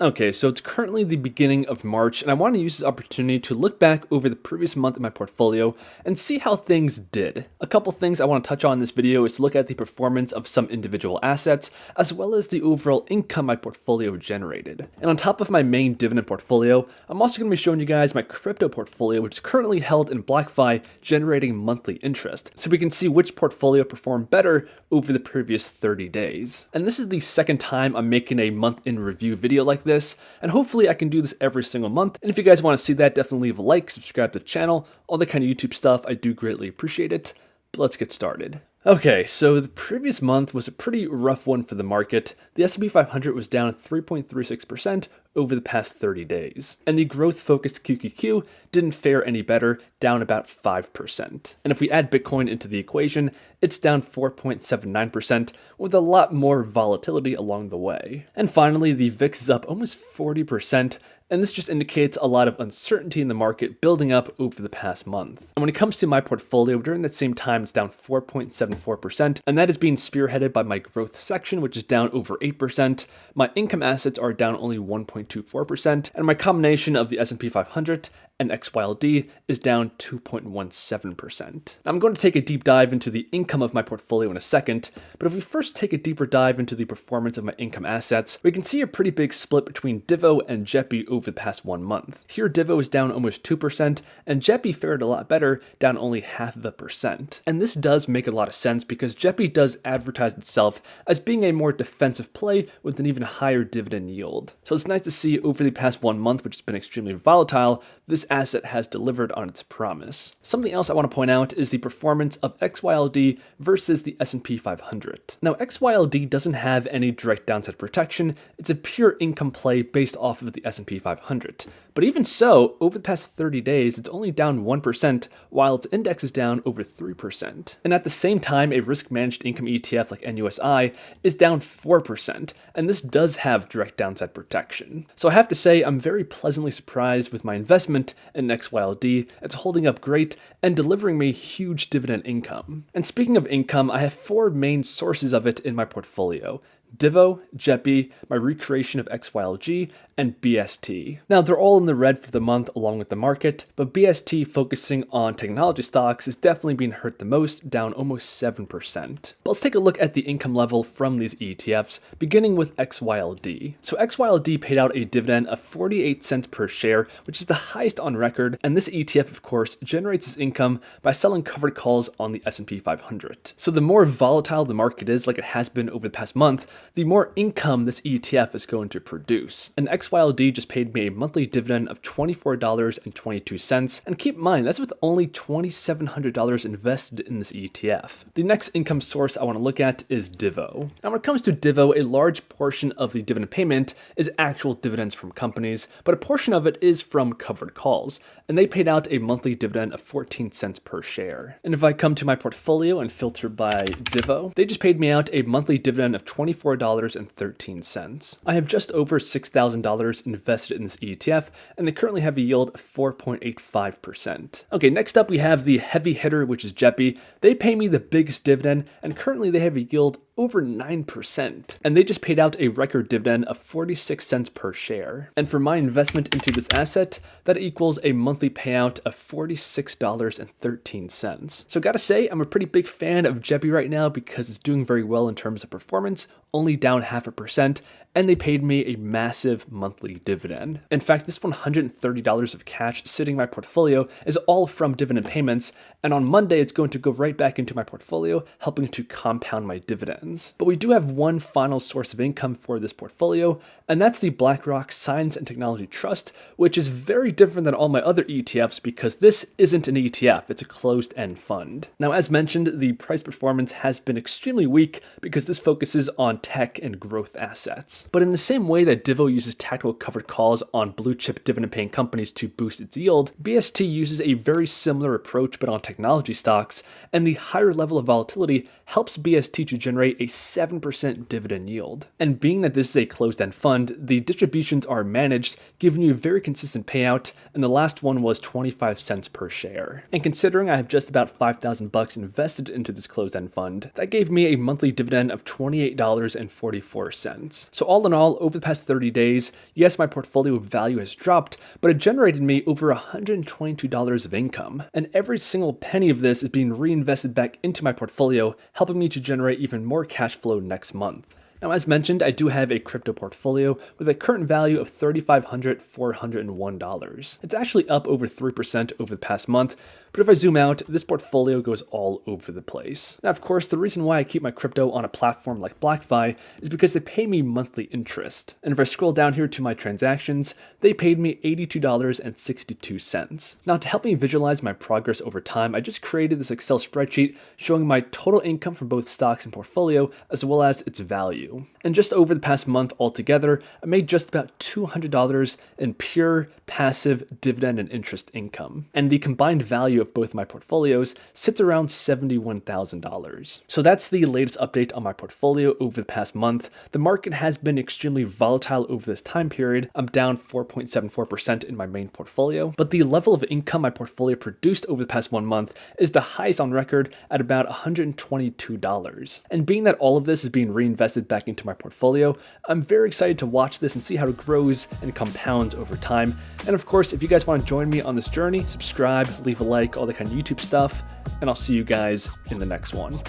Okay, so it's currently the beginning of March, and I want to use this opportunity to look back over the previous month in my portfolio and see how things did. A couple things I want to touch on in this video is to look at the performance of some individual assets, as well as the overall income my portfolio generated. And on top of my main dividend portfolio, I'm also going to be showing you guys my crypto portfolio, which is currently held in BlockFi, generating monthly interest, so we can see which portfolio performed better over the previous 30 days. And this is the second time I'm making a month in review video like this, and hopefully I can do this every single month. And if you guys want to see that, definitely leave a like, subscribe to the channel, all that kind of YouTube stuff. I do greatly appreciate it. But let's get started. Okay, so the previous month was a pretty rough one for the market. The S&P 500 was down 3.36% over the past 30 days. And the growth-focused QQQ didn't fare any better, down about 5%. And if we add Bitcoin into the equation, it's down 4.79% with a lot more volatility along the way. And finally, the VIX is up almost 40%, and this just indicates a lot of uncertainty in the market building up over the past month. And when it comes to my portfolio, during that same time, it's down 4.74%, and that is being spearheaded by my growth section, which is down over 8%. My income assets are down only 1.24%, and my combination of the S&P 500 and xyld is down 2.17%. I'm going to take a deep dive into the income of my portfolio in a second, but if we first take a deeper dive into the performance of my income assets, we can see a pretty big split between Divo and Jepi over the past 1 month. Here, Divo is down almost 2%, and Jepi fared a lot better, down only 0.5%. And this does make a lot of sense because Jepi does advertise itself as being a more defensive play with an even higher dividend yield. So it's nice to see over the past 1 month, which has been extremely volatile, this asset has delivered on its promise. Something else I want to point out is the performance of xyld versus the S&P 500. Now, xyld doesn't have any direct downside protection. It's a pure income play based off of the S&P 500. But even so, over the past 30 days, it's only down 1%, while its index is down over 3%. And at the same time, a risk-managed income ETF like NUSI is down 4%, and this does have direct downside protection. So I have to say, I'm very pleasantly surprised with my investment in xyld. It's holding up great and delivering me huge dividend income. And speaking of income, I have 4 main sources of it in my portfolio: Divo, Jepi, my recreation of xyld, and BST. Now, they're all in the red for the month along with the market, but BST, focusing on technology stocks, is definitely being hurt the most, down almost 7%. But let's take a look at the income level from these ETFs, beginning with xyld. So xyld paid out a dividend of 48 cents per share, which is the highest on record, and this ETF, of course, generates its income by selling covered calls on the S&P 500. So the more volatile the market is, like it has been over the past month, the more income this ETF is going to produce. And xyld just paid me a monthly dividend of $24.22, and keep in mind, that's with only $2,700 invested in this ETF. The next income source I want to look at is Divo. Now, when it comes to Divo, a large portion of the dividend payment is actual dividends from companies, but a portion of it is from covered calls, and they paid out a monthly dividend of 14 cents per share. And if I come to my portfolio and filter by Divo, they just paid me out a monthly dividend of $24.13. I have just over $6,000 invested in this ETF, and they currently have a yield of 4.85%. Okay, next up we have the heavy hitter, which is Jepi. They pay me the biggest dividend, and currently they have a yield over 9%, and they just paid out a record dividend of 46 cents per share. And for my investment into this asset, that equals a monthly payout of $46.13. So gotta say, I'm a pretty big fan of Jepi right now because it's doing very well in terms of performance, only down 0.5%, and they paid me a massive monthly dividend. In fact, this $130 of cash sitting in my portfolio is all from dividend payments, and on Monday it's going to go right back into my portfolio, helping to compound my dividends. But we do have one final source of income for this portfolio, and that's the BlackRock Science and Technology Trust, which is very different than all my other ETFs because this isn't an ETF, it's a closed-end fund. Now, as mentioned, the price performance has been extremely weak because this focuses on tech and growth assets. But in the same way that Divo uses tactical covered calls on blue chip dividend paying companies to boost its yield, BST uses a very similar approach but on technology stocks, and the higher level of volatility helps BST to generate generate a 7% dividend yield. And being that this is a closed-end fund, the distributions are managed, giving you a very consistent payout, and the last one was 25 cents per share. And considering I have just about $5,000 invested into this closed-end fund, that gave me a monthly dividend of $28.44. So all in all, over the past 30 days, yes, my portfolio value has dropped, but it generated me over $122 of income. And every single penny of this is being reinvested back into my portfolio, helping me to generate even more cash flow next month. Now, as mentioned, I do have a crypto portfolio with a current value of $3,501. It's actually up over 3% over the past month, but if I zoom out, this portfolio goes all over the place. Now, of course, the reason why I keep my crypto on a platform like BlockFi is because they pay me monthly interest. And if I scroll down here to my transactions, they paid me $82.62. Now, to help me visualize my progress over time, I just created this Excel spreadsheet showing my total income from both stocks and portfolio, as well as its value. And just over the past month altogether, I made just about $200 in pure passive dividend and interest income. And the combined value of both my portfolios sits around $71,000. So that's the latest update on my portfolio over the past month. The market has been extremely volatile over this time period. I'm down 4.74% in my main portfolio, but the level of income my portfolio produced over the past 1 month is the highest on record at about $122. And being that all of this is being reinvested back into my portfolio, I'm very excited to watch this and see how it grows and compounds over time. And of course, if you guys want to join me on this journey, subscribe, leave a like, all that kind of YouTube stuff, and I'll see you guys in the next one.